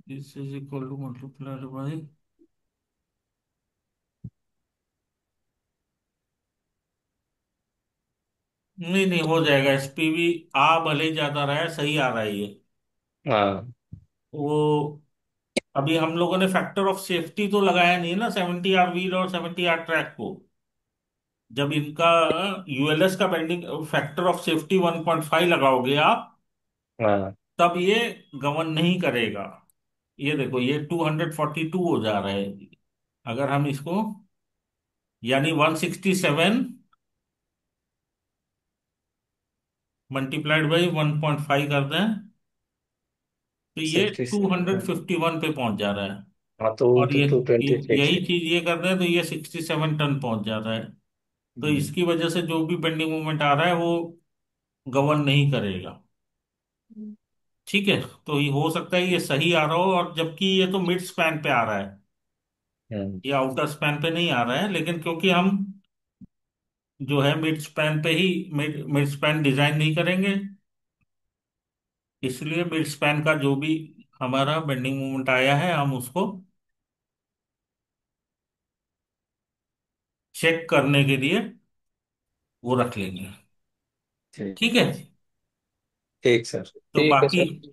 this is equal two multiplied by, नहीं नहीं हो जाएगा एसपीवी। भले ही ज्यादा रहा है, सही आ रहा है ये। हाँ। वो अभी हम लोगों ने फैक्टर ऑफ सेफ्टी तो लगाया नहीं है ना 70 आर व्हील और 70 आर ट्रैक को। जब इनका यूएलएस का बेंडिंग फैक्टर ऑफ सेफ्टी 1.5 लगाओगे आप, हाँ। तब ये गवर्न नहीं करेगा। ये देखो ये 242 हो जा रहा है। अगर हम इसको यानी 167 मल्टीप्लाइड बाई 1.5 कर दें, तो ये 67। 251 पे पहुंच जा रहा है। हाँ तो और तो ये 226 यही है। चीज ये कर रहे हैं तो ये 67 टन पहुंच जा रहा है। तो हम्म। इसकी वजह से जो भी बेंडिंग मूवमेंट आ रहा है वो गवर्न नहीं करेगा। ठीक है। तो ये हो सकता है ये सही आ रहा हो, और जबकि ये तो मिड स्पैन पे आ रहा है, हम्म। ये आउटर स्पैन पे नहीं आ रहा है, लेकिन क्योंकि हम जो है मिड स्पैन पे ही मिड मिड स्पैन डिजाइन नहीं करेंगे, इसलिए मिड स्पैन का जो भी हमारा बेंडिंग मोमेंट आया है हम उसको चेक करने के लिए वो रख लेंगे। ठीक ठीक है। है। ठीक सर। तो ठीक है बाकी सर।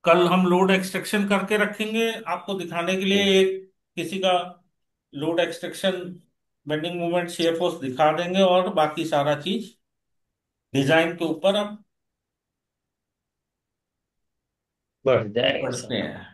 कल हम लोड एक्सट्रैक्शन करके रखेंगे आपको दिखाने के लिए, ठीक। एक किसी का load extraction bending moment shape force दिखा देंगे, और बाकी सारा चीज डिजाइन के ऊपर अब बढ़ जाएगा बढ़ते सर। हैं।